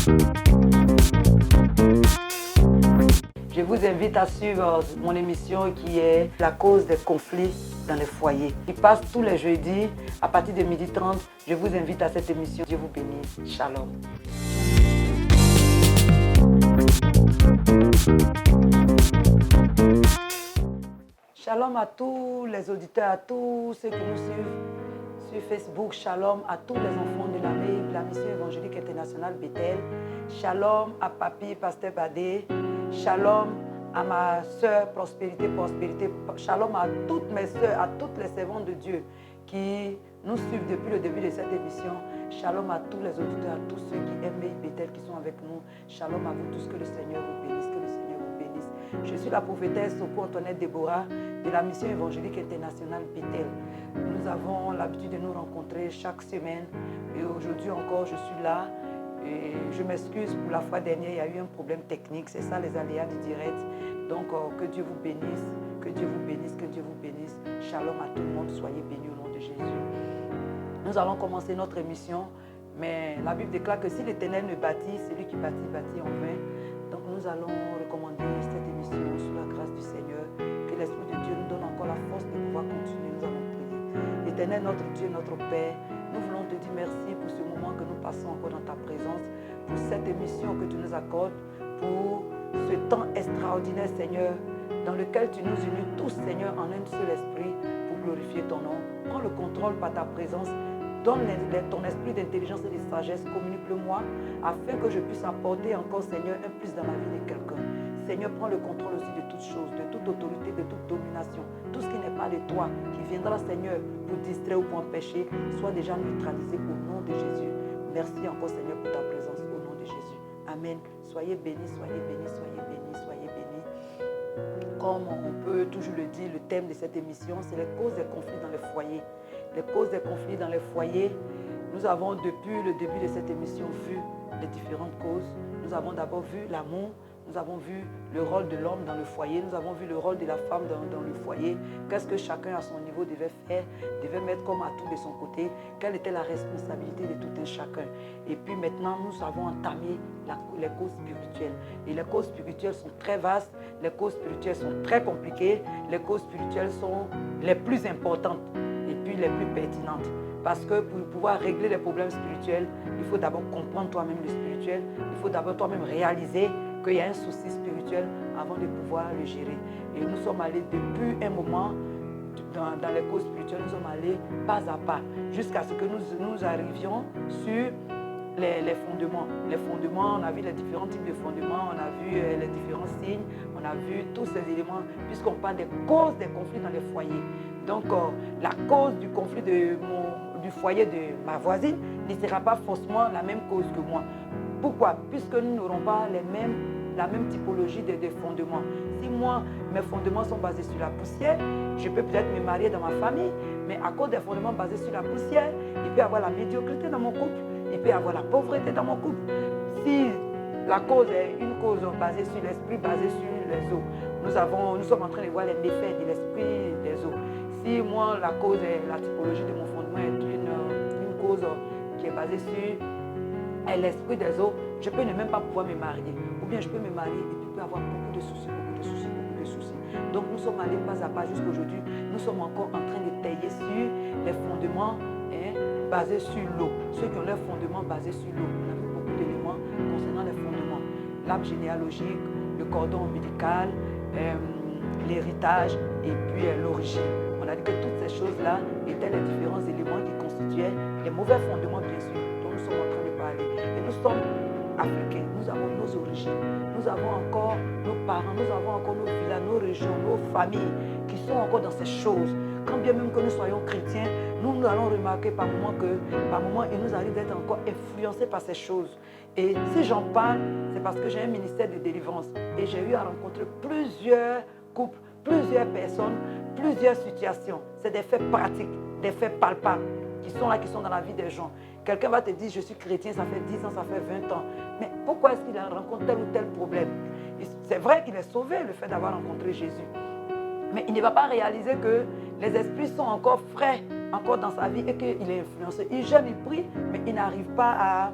Je vous invite à suivre mon émission qui est La cause des conflits dans les foyers. Qui passe tous les jeudis à partir de 12h30. Je vous invite à cette émission. Dieu vous bénisse. Shalom. Shalom à tous les auditeurs, à tous ceux qui nous suivent sur Facebook. Shalom à tous les enfants de la mission évangélique internationale Bethel. Shalom à Papi, Pasteur Badé. Shalom à ma soeur Prospérité. Shalom à toutes mes soeurs, à toutes les servantes de Dieu qui nous suivent depuis le début de cette émission. Shalom à tous les auditeurs, à tous ceux qui aiment Bethel, qui sont avec nous. Shalom à vous tous, que le Seigneur vous bénisse, que le Seigneur vous bénisse. Je suis la prophétesse Soko Antoinette Déborah de la mission évangélique internationale Bethel. Nous avons l'habitude de nous rencontrer chaque semaine et aujourd'hui encore je suis là. Et je m'excuse pour la fois dernière, il y a eu un problème technique, c'est ça les aléas du direct. Donc que Dieu vous bénisse, que Dieu vous bénisse, que Dieu vous bénisse. Shalom à tout le monde, soyez bénis au nom de Jésus. Nous allons commencer notre émission, mais la Bible déclare que si l'Éternel ne bâtit, celui qui bâtit, bâtit en vain. Donc nous allons recommander cette émission sous la grâce du Seigneur, que l'Esprit de Dieu nous donne encore la force de pouvoir continuer. Nous allons prier. Éternel, notre Dieu, notre Père, nous voulons te dire merci pour ce moment que nous passons encore dans ta présence, pour cette émission que tu nous accordes, pour ce temps extraordinaire, Seigneur, dans lequel tu nous unis tous, Seigneur, en un seul esprit pour glorifier ton nom. Prends le contrôle par ta présence. Donne ton esprit d'intelligence et de sagesse, communique-le-moi, afin que je puisse apporter encore, Seigneur, un plus dans la vie de quelqu'un. Seigneur, prends le contrôle aussi de toutes choses, de toute autorité, de toute domination. Tout ce qui n'est pas de toi, qui viendra, Seigneur, pour distraire ou pour empêcher, soit déjà neutralisé au nom de Jésus. Merci encore, Seigneur, pour ta présence au nom de Jésus. Amen. Soyez bénis, soyez bénis, soyez bénis, soyez bénis. Comme on peut toujours le dire, le thème de cette émission, c'est les causes des conflits dans les foyers. Les causes des conflits dans les foyers. Nous avons depuis le début de cette émission vu les différentes causes. Nous avons d'abord vu l'amour. Nous avons vu le rôle de l'homme dans le foyer. Nous avons vu le rôle de la femme dans le foyer. Qu'est-ce que chacun à son niveau devait faire, devait mettre comme atout de son côté. Quelle était la responsabilité de tout un chacun. Et puis maintenant, nous avons entamé les causes spirituelles. Et les causes spirituelles sont très vastes. Les causes spirituelles sont très compliquées. Les causes spirituelles sont les plus importantes et puis les plus pertinentes. Parce que pour pouvoir régler les problèmes spirituels, il faut d'abord comprendre toi-même le spirituel. Il faut d'abord toi-même réaliser qu'il y a un souci spirituel avant de pouvoir le gérer. Et nous sommes allés depuis un moment dans les causes spirituelles, nous sommes allés pas à pas jusqu'à ce que nous arrivions sur les fondements. Les fondements, on a vu les différents types de fondements, on a vu les différents signes, on a vu tous ces éléments, puisqu'on parle des causes des conflits dans les foyers. Donc, la cause du conflit du foyer de ma voisine ne sera pas forcément la même cause que moi. Pourquoi? Puisque nous n'aurons pas la même typologie de fondements. Si moi, mes fondements sont basés sur la poussière, je peux peut-être me marier dans ma famille, mais à cause des fondements basés sur la poussière, il peut y avoir la médiocrité dans mon couple, il peut y avoir la pauvreté dans mon couple. Si la cause est une cause basée sur l'esprit, basée sur les eaux, nous sommes en train de voir les méfaits de l'esprit des eaux. Si moi, la cause est la typologie de mon fondement est une cause qui est basée sur l'esprit des eaux, je peux ne même pas pouvoir me marier. Ou bien je peux me marier et puis il peut y avoir beaucoup de soucis. Donc nous sommes allés pas à pas jusqu'aujourd'hui. Nous sommes encore en train de tailler sur les fondements basés sur l'eau. Ceux qui ont leurs fondements basés sur l'eau. On a vu beaucoup d'éléments concernant les fondements. L'arbre généalogique, le cordon ombilical, l'héritage et puis l'origine. On a dit que toutes ces choses-là étaient les différents éléments qui constituaient les mauvais fondements, bien sûr, dont nous sommes en train de parler. Et nous sommes africains, nous avons nos origines, nous avons encore nos parents, nous avons encore nos villages, nos régions, nos familles qui sont encore dans ces choses. Quand bien même que nous soyons chrétiens, nous allons remarquer par moments il nous arrive d'être encore influencés par ces choses. Et si j'en parle, c'est parce que j'ai un ministère de délivrance et j'ai eu à rencontrer plusieurs couples, plusieurs personnes, plusieurs situations. C'est des faits pratiques, des faits palpables qui sont là, qui sont dans la vie des gens. Quelqu'un va te dire, je suis chrétien, ça fait 10 ans, ça fait 20 ans. Mais pourquoi est-ce qu'il a rencontré tel ou tel problème? C'est vrai qu'il est sauvé, le fait d'avoir rencontré Jésus. Mais il ne va pas réaliser que les esprits sont encore frais, encore dans sa vie et qu'il est influencé. Il jeûne, il prie, mais il n'arrive pas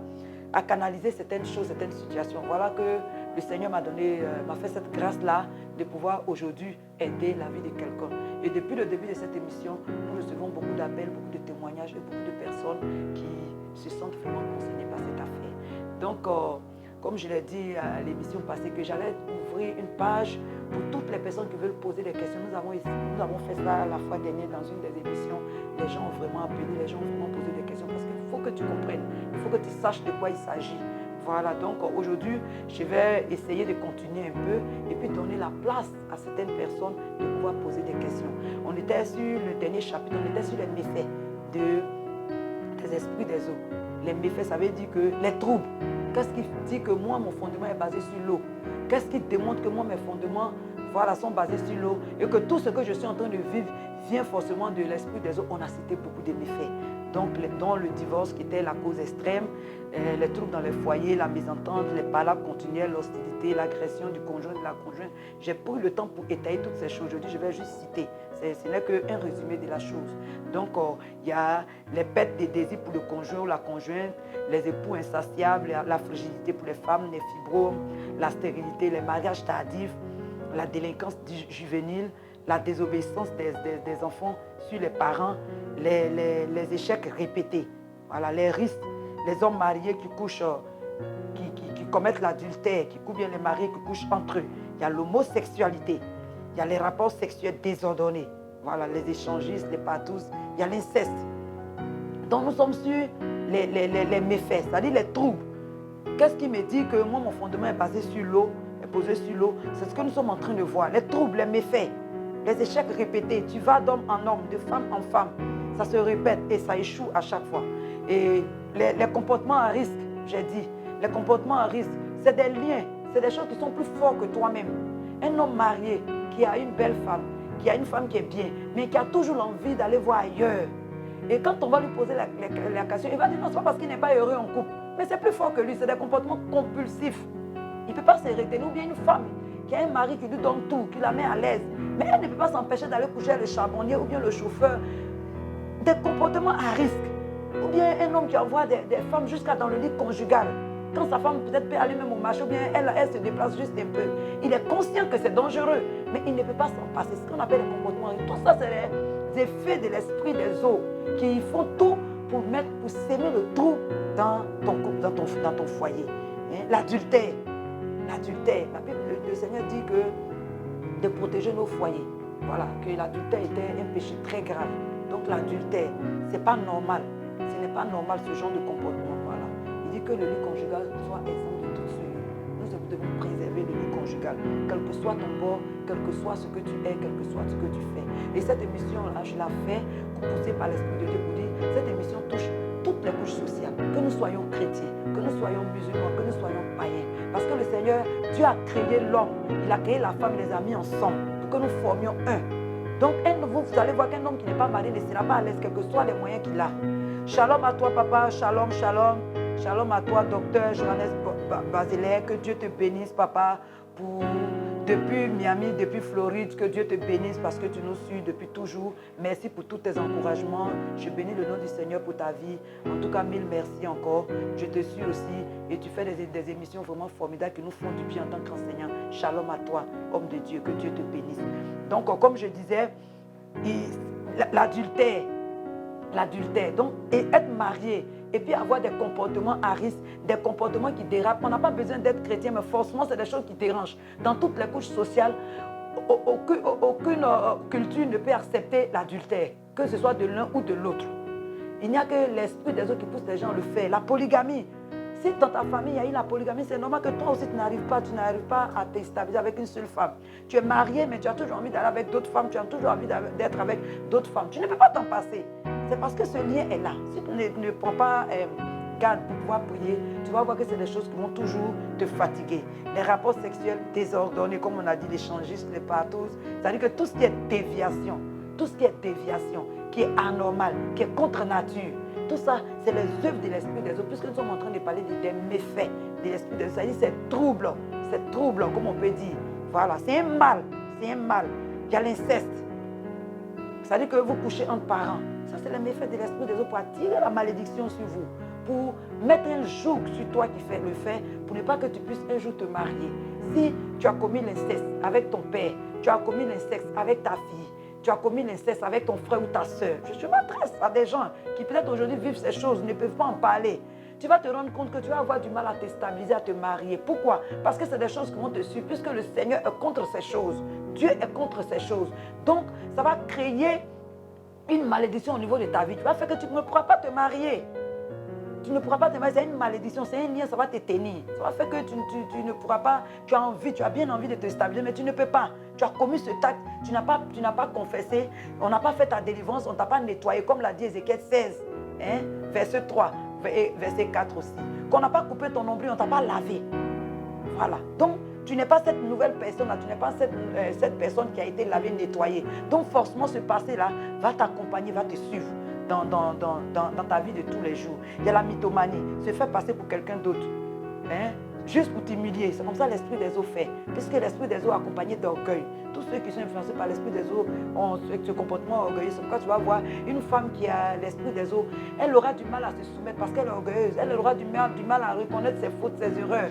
à canaliser certaines choses, certaines situations. Voilà que le Seigneur m'a donné, m'a fait cette grâce-là de pouvoir aujourd'hui aider la vie de quelqu'un. Et depuis le début de cette émission, nous recevons beaucoup d'appels, beaucoup de témoignages et beaucoup de personnes qui se sentent vraiment concernées par cette affaire. Donc, comme je l'ai dit à l'émission passée, que j'allais ouvrir une page pour toutes les personnes qui veulent poser des questions. Nous avons fait ça la fois dernière dans une des émissions. Les gens ont vraiment appelé, les gens ont vraiment posé des questions parce qu'il faut que tu comprennes, il faut que tu saches de quoi il s'agit. Voilà, donc aujourd'hui, je vais essayer de continuer un peu et puis donner la place à certaines personnes de pouvoir poser des questions. On était sur le dernier chapitre, on était sur les méfaits des esprits des eaux. Les méfaits, ça veut dire que les troubles. Qu'est-ce qui dit que moi, mon fondement est basé sur l'eau? Qu'est-ce qui démontre que moi, mes fondements sont basés sur l'eau et que tout ce que je suis en train de vivre vient forcément de l'esprit des eaux? On a cité beaucoup de méfaits. Donc, dans le divorce qui était la cause extrême, les troubles dans les foyers, la mésentente, les palabres continuelles, l'hostilité, l'agression du conjoint et de la conjointe. J'ai pris le temps pour étayer toutes ces choses. Aujourd'hui, je vais juste citer. Ce n'est qu'un résumé de la chose. Donc, il y a les pertes des désirs pour le conjoint ou la conjointe, les époux insatiables, la fragilité pour les femmes, les fibromes, la stérilité, les mariages tardifs, la délinquance juvénile, la désobéissance des enfants sur les parents, les échecs répétés, voilà, les risques, les hommes mariés qui couchent, qui commettent l'adultère, ou bien les mariés qui couchent entre eux. Il y a l'homosexualité, il y a les rapports sexuels désordonnés, voilà, les échangistes, les patous, il y a l'inceste. Donc nous sommes sur les méfaits, c'est-à-dire les troubles. Qu'est-ce qui me dit que moi, mon fondement est basé sur l'eau, est posé sur l'eau? C'est ce que nous sommes en train de voir, les troubles, les méfaits. Les échecs répétés, tu vas d'homme en homme, de femme en femme, ça se répète et ça échoue à chaque fois. Et les comportements à risque, j'ai dit, les comportements à risque, c'est des liens, c'est des choses qui sont plus forts que toi-même. Un homme marié qui a une belle femme, qui a une femme qui est bien, mais qui a toujours l'envie d'aller voir ailleurs. Et quand on va lui poser la question, il va dire non, ce n'est pas parce qu'il n'est pas heureux en couple, mais c'est plus fort que lui, c'est des comportements compulsifs. Il ne peut pas se retenir, ou bien une femme qui a un mari qui lui donne tout, qui la met à l'aise, mais elle ne peut pas s'empêcher d'aller coucher avec le charbonnier ou bien le chauffeur. Des comportements à risque. Ou bien un homme qui envoie des femmes jusqu'à dans le lit conjugal. Quand sa femme peut-être peut aller même au marché, ou bien elle se déplace juste un peu. Il est conscient que c'est dangereux, mais il ne peut pas s'en passer. Ce qu'on appelle les comportements à risque. Tout ça, c'est les effets de l'esprit des eaux qui font tout pour s'aimer le trou dans ton couple, dans ton foyer. L'adultère. L'adultère. Le Seigneur dit que de protéger nos foyers. Voilà, que l'adultère était un péché très grave. Donc l'adultère, ce n'est pas normal. Ce n'est pas normal ce genre de comportement. Voilà. Il dit que le lit conjugal soit exempt de toute souillure. Nous devons préserver le lit conjugal. Quel que soit ton bord, quel que soit ce que tu es, quel que soit ce que tu fais. Et cette émission-là, je la fais poussée par l'Esprit de Dieu pour dire, cette émission touche toutes les couches sociales. Que nous soyons chrétiens, que nous soyons musulmans, que nous soyons païens. Parce que le Seigneur, Dieu a créé l'homme, il a créé la femme et les amis ensemble, pour que nous formions un. Donc, vous allez voir qu'un homme qui n'est pas marié ne sera pas à l'aise, quels que soient les moyens qu'il a. Shalom à toi, papa, shalom, shalom. Shalom à toi, docteur Johannes Basilaire, que Dieu te bénisse, papa, depuis Miami, depuis Floride, que Dieu te bénisse parce que tu nous suis depuis toujours. Merci pour tous tes encouragements. Je bénis le nom du Seigneur pour ta vie. En tout cas, mille merci encore. Je te suis aussi et tu fais des émissions vraiment formidables qui nous font du bien en tant qu'enseignant. Shalom à toi, homme de Dieu, que Dieu te bénisse. Donc, comme je disais, l'adultère, donc, et être marié, et puis avoir des comportements à risque, des comportements qui dérapent. On n'a pas besoin d'être chrétien, mais forcément, c'est des choses qui dérangent. Dans toutes les couches sociales, aucune culture ne peut accepter l'adultère, que ce soit de l'un ou de l'autre. Il n'y a que l'esprit des autres qui pousse les gens à le faire. La polygamie. Si dans ta famille, il y a eu la polygamie, c'est normal que toi aussi, tu n'arrives pas à te stabiliser avec une seule femme. Tu es marié, mais tu as toujours envie d'aller avec d'autres femmes, tu as toujours envie d'être avec d'autres femmes. Tu ne peux pas t'en passer. C'est parce que ce lien est là. Si tu ne prends pas garde pour pouvoir prier, tu vas voir que c'est des choses qui vont toujours te fatiguer. Les rapports sexuels désordonnés, comme on a dit, les changistes, les partous, c'est-à-dire que tout ce qui est déviation, qui est anormal, qui est contre nature, tout ça, c'est les œuvres de l'esprit des autres, puisque nous sommes en train de parler des méfaits de l'esprit des autres. C'est-à-dire c'est trouble, comme on peut dire. Voilà, c'est un mal. Il y a l'inceste. C'est-à-dire que vous couchez entre parents. Ça, c'est les méfaits de l'esprit des autres pour attirer la malédiction sur vous. pour mettre un joug sur toi qui fait le fait, pour ne pas que tu puisses un jour te marier. Si tu as commis l'inceste avec ton père, tu as commis l'inceste avec ta fille, tu as commis l'inceste avec ton frère ou ta soeur. Je m'adresse à des gens qui peut-être aujourd'hui vivent ces choses, ne peuvent pas en parler. Tu vas te rendre compte que tu vas avoir du mal à te stabiliser, à te marier. Pourquoi? Parce que c'est des choses qui vont te suivre, puisque le Seigneur est contre ces choses. Dieu est contre ces choses. Donc, ça va créer une malédiction au niveau de ta vie. Tu vas faire que tu ne pourras pas te marier. Tu ne pourras pas te marier, c'est une malédiction, c'est un lien, ça va te tenir. Ça va faire que tu ne pourras pas, tu as envie, tu as bien envie de te stabiliser, mais tu ne peux pas. Tu as commis ce acte, tu n'as pas confessé, on n'a pas fait ta délivrance, on ne t'a pas nettoyé, comme l'a dit Ézéchiel 16, verset 3 et verset 4 aussi. Qu'on n'a pas coupé ton nombril, on ne t'a pas lavé. Voilà. Donc, tu n'es pas cette nouvelle personne-là, tu n'es pas cette personne qui a été lavée, nettoyée. Donc, forcément, ce passé-là va t'accompagner, va te suivre dans ta vie de tous les jours. Il y a la mythomanie, se faire passer pour quelqu'un d'autre. Juste pour t'humilier. C'est comme ça l'esprit des eaux fait. Puisque l'esprit des eaux est accompagné d'orgueil. Tous ceux qui sont influencés par l'esprit des eaux ont ce comportement orgueilleux. C'est pourquoi tu vas voir une femme qui a l'esprit des eaux, elle aura du mal à se soumettre parce qu'elle est orgueilleuse. Elle aura du mal à reconnaître ses fautes, ses erreurs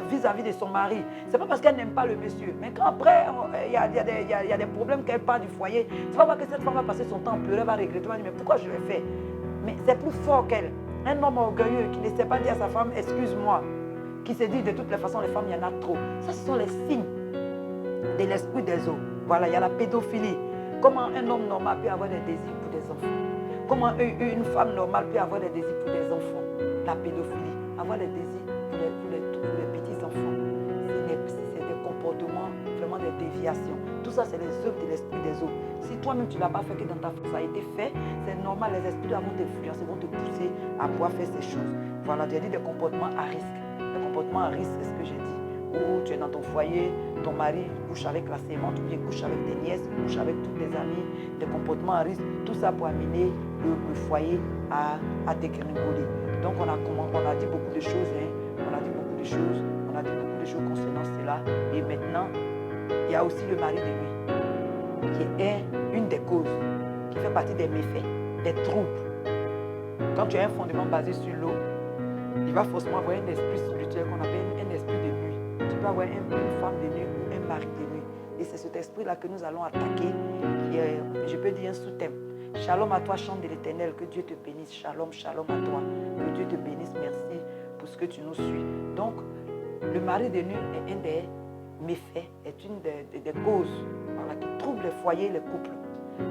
vis-à-vis de son mari. C'est pas parce qu'elle n'aime pas le monsieur. Mais quand après, il y a des problèmes qu'elle part du foyer, tu vas voir que cette femme va passer son temps à pleurer, elle va regretter, elle va dire mais pourquoi je l'ai fait? Mais c'est plus fort qu'elle. Un homme orgueilleux qui ne sait pas dire à sa femme excuse-moi, qui se dit de toutes les façons, les femmes, il y en a trop. Ça, ce sont les signes de l'esprit des eaux. Voilà, il y a la pédophilie. Comment un homme normal peut avoir des désirs pour des enfants? Comment une femme normale peut avoir des désirs pour des enfants? La pédophilie, avoir des désirs pour les petits-enfants. C'est des comportements, vraiment des déviations. Tout ça, c'est les œuvres de l'esprit des eaux. Si toi-même, tu ne l'as pas fait, que dans ta foi, ça a été fait, c'est normal, les esprits vont t'influencer, vont te pousser à pouvoir faire ces choses. Voilà, tu as dit des comportements à risque. Les comportements à risque, c'est ce que j'ai dit. Où tu es dans ton foyer, ton mari couche avec la sémence, ou bien couche avec tes nièces, couche avec tous tes amis, des comportements à risque, tout ça pour amener le foyer à dégringoler. Donc on a dit beaucoup de choses, on a dit beaucoup de choses concernant cela. Et maintenant, il y a aussi le mari de nuit, qui est une des causes, qui fait partie des méfaits, des troubles. Quand tu as un fondement basé sur l'eau, il va forcément avoir un esprit spirituel qu'on appelle un esprit de nuit. Tu peux avoir une femme de nuit ou un mari de nuit. Et c'est cet esprit-là que nous allons attaquer, qui est, je peux dire, un sous-thème. Shalom à toi, chante de l'Éternel, que Dieu te bénisse. Shalom, shalom à toi, que Dieu te bénisse. Merci pour ce que tu nous suis. Donc, le mari de nuit est un des méfaits, est une des causes qui trouble les foyers, les couples.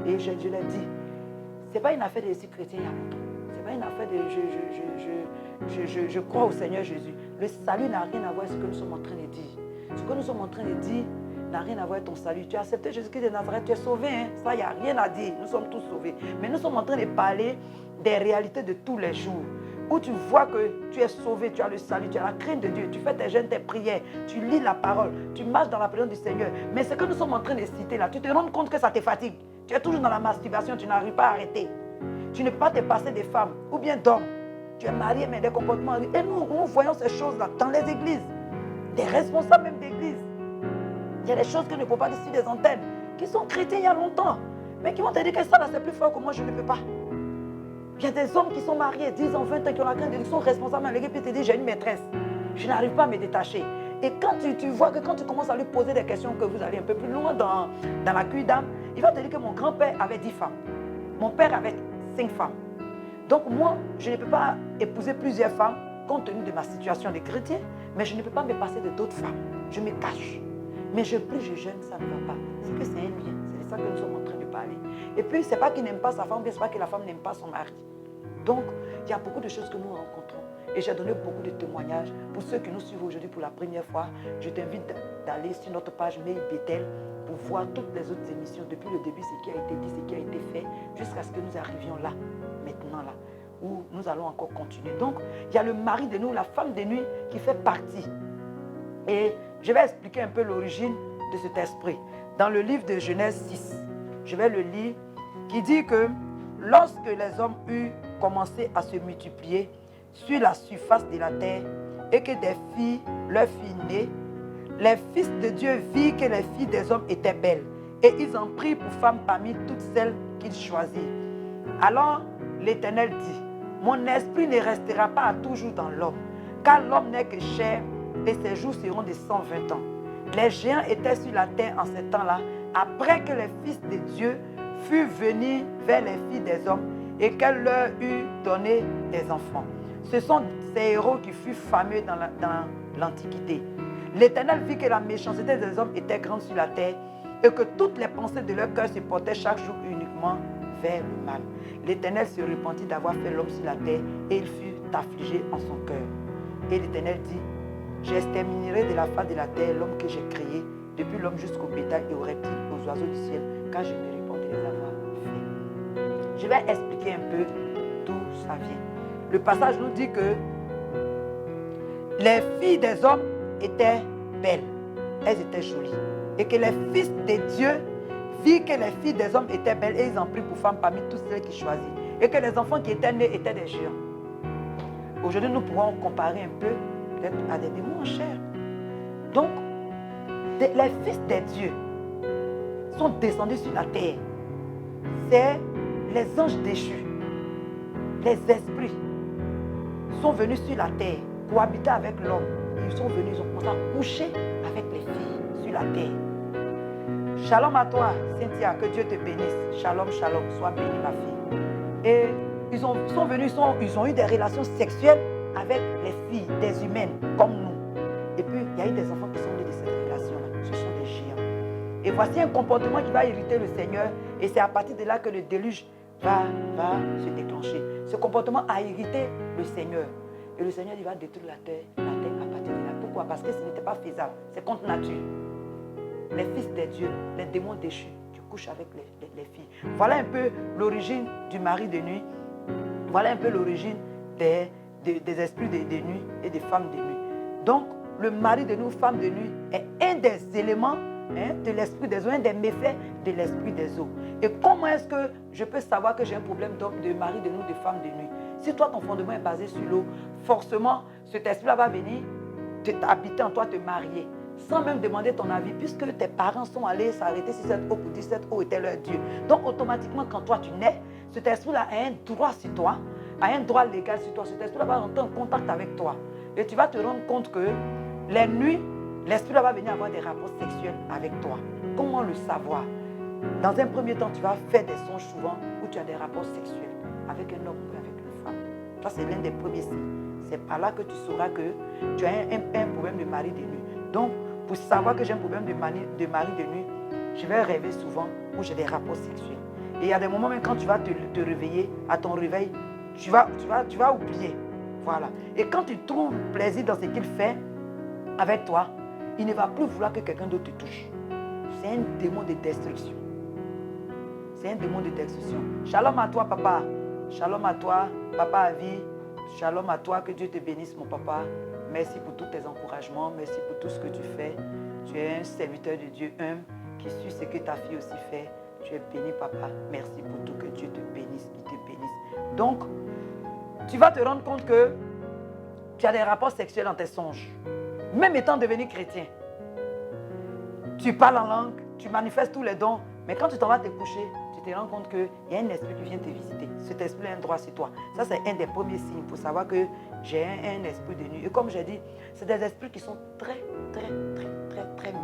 Et je l'ai dit, ce n'est pas une affaire de l'esprit chrétien il y a longtemps. Ce n'est pas une affaire de je crois au Seigneur Jésus. Le salut n'a rien à voir avec ce que nous sommes en train de dire. Ce que nous sommes en train de dire n'a rien à voir avec ton salut. Tu as accepté Jésus-Christ de Nazareth, tu es sauvé. Ça, il n'y a rien à dire. Nous sommes tous sauvés. Mais nous sommes en train de parler des réalités de tous les jours. Où tu vois que tu es sauvé, tu as le salut, tu as la crainte de Dieu, tu fais tes jeûnes, tes prières, tu lis la parole, tu marches dans la présence du Seigneur. Mais ce que nous sommes en train de citer là, tu te rends compte que ça te fatigue. Tu es toujours dans la masturbation, tu n'arrives pas à arrêter. Tu ne peux pas te passer des femmes ou bien d'hommes. Tu es marié, mais des comportements. Et nous voyons ces choses-là dans les églises. Des responsables même d'église. Il y a des choses que ne peut pas dire sur des antennes, qui sont chrétiens il y a longtemps, mais qui vont te dire que ça là c'est plus fort que moi, je ne peux pas. Il y a des hommes qui sont mariés, 10 ans, 20 ans, qui ont la crainte de Dieu, qui sont responsables, mais l'église te dit j'ai une maîtresse. Je n'arrive pas à me détacher. Et quand tu vois que quand tu commences à lui poser des questions, que vous allez un peu plus loin dans la cuve d'âme, il va te dire que mon grand-père avait 10 femmes. Mon père avait 5 femmes. Donc moi, je ne peux pas épouser plusieurs femmes compte tenu de ma situation de chrétien, mais je ne peux pas me passer de d'autres femmes. Je me cache. Mais plus je jeûne, ça ne va pas. C'est que c'est un lien. C'est de ça que nous sommes en train de parler. Et puis, ce n'est pas qu'il n'aime pas sa femme, ce n'est pas que la femme n'aime pas son mari. Donc, il y a beaucoup de choses que nous rencontrons. Et j'ai donné beaucoup de témoignages. Pour ceux qui nous suivent aujourd'hui pour la première fois, je t'invite d'aller sur notre page Mail Bethel pour voir toutes les autres émissions depuis le début, ce qui a été dit, ce qui a été fait, jusqu'à ce que nous arrivions là, maintenant là, où nous allons encore continuer. Donc, il y a le mari de nous, la femme de nuit qui fait partie. Et je vais expliquer un peu l'origine de cet esprit. Dans le livre de Genèse 6, je vais le lire, qui dit que lorsque les hommes eurent commencé à se multiplier sur la surface de la terre et que des filles leur firent nées, les fils de Dieu virent que les filles des hommes étaient belles et ils en prirent pour femmes parmi toutes celles qu'ils choisirent. Alors l'Éternel dit, Mon esprit ne restera pas à toujours dans l'homme, car l'homme n'est que chair et ses jours seront de 120 ans. Les géants étaient sur la terre en ce temps-là, après que les fils de Dieu furent venus vers les filles des hommes et qu'elle leur eut donné des enfants. Ce sont ces héros qui furent fameux dans l'Antiquité. L'Éternel vit que la méchanceté des hommes était grande sur la terre et que toutes les pensées de leur cœur se portaient chaque jour uniquement vers le mal. L'Éternel se repentit d'avoir fait l'homme sur la terre et il fut affligé en son cœur. Et l'Éternel dit, j'exterminerai de la face de la terre l'homme que j'ai créé, depuis l'homme jusqu'au bétail et aux reptiles, aux oiseaux du ciel, car je me réponds de les avoir fait. Je vais expliquer un peu d'où ça vient. Le passage nous dit que les filles des hommes étaient belles, elles étaient jolies, et que les fils de Dieu virent que les filles des hommes étaient belles et ils en prirent pour femmes parmi tous celles qu'ils choisirent, et que les enfants qui étaient nés étaient des géants. Aujourd'hui, nous pourrons comparer un peu peut-être à des démons en chair. Donc, les fils de Dieu sont descendus sur la terre. C'est les anges déchus, les esprits sont venus sur la terre, cohabiter avec l'homme. Ils sont venus, ils ont commencé à coucher avec les filles sur la terre. Shalom à toi, Cynthia, que Dieu te bénisse. Shalom, shalom, sois bénie ma fille. Et ils sont venus, ils ont eu des relations sexuelles avec les filles, des humaines, comme nous. Et puis, il y a eu des enfants qui sont nés de cette relation-là. Ce sont des géants. Et voici un comportement qui va irriter le Seigneur. Et c'est à partir de là que le déluge va se déclencher. Ce comportement a irrité le Seigneur. Et le Seigneur, il va détruire la terre à partir de là. Pourquoi? Parce que ce n'était pas faisable. C'est contre nature. Les fils des dieux, les démons déchus, tu couches avec les filles. Voilà un peu l'origine du mari de nuit. Voilà un peu l'origine des esprits de nuit et des femmes de nuit. Donc, le mari de nuit, femme de nuit, est un des éléments de l'esprit des eaux, un des méfaits de l'esprit des eaux. Et comment est-ce que je peux savoir que j'ai un problème de mari de nuit, de femme de nuit? Si toi, ton fondement est basé sur l'eau, forcément, cet esprit-là va venir habiter en toi, te marier, sans même demander ton avis, puisque tes parents sont allés s'arrêter sur cette eau pour dire que cette eau était leur Dieu. Donc, automatiquement, quand toi, tu nais, cet esprit-là a un droit sur toi, a un droit légal sur toi. Cet esprit-là va rentrer en contact avec toi. Et tu vas te rendre compte que les nuits, l'esprit-là va venir avoir des rapports sexuels avec toi. Comment le savoir? Dans un premier temps, tu vas faire des songes souvent où tu as des rapports sexuels avec un homme ou avec une femme. Ça, c'est l'un des premiers signes. C'est par là que tu sauras que tu as un problème de mari de nuit. Donc, pour savoir que j'ai un problème de mari de nuit, je vais rêver souvent où j'ai des rapports sexuels. Et il y a des moments même quand tu vas te réveiller, à ton réveil, tu vas oublier. Voilà. Et quand tu trouves plaisir dans ce qu'il fait avec toi, il ne va plus vouloir que quelqu'un d'autre te touche. C'est un démon de destruction. C'est un démon de destruction. Shalom à toi, papa. Shalom à toi, papa à vie. Shalom à toi, que Dieu te bénisse, mon papa. Merci pour tous tes encouragements. Merci pour tout ce que tu fais. Tu es un serviteur de Dieu humble qui suit ce que ta fille aussi fait. Tu es béni, papa. Merci pour tout. Que Dieu te bénisse, qu'il te bénisse. Donc, tu vas te rendre compte que tu as des rapports sexuels dans tes songes. Même étant devenu chrétien. Tu parles en langue, tu manifestes tous les dons, mais quand tu t'en vas te coucher, tu te rends compte qu'il y a un esprit qui vient te visiter. Cet esprit a un droit sur toi. Ça, c'est un des premiers signes pour savoir que j'ai un esprit de nuit. Et comme j'ai dit, c'est des esprits qui sont très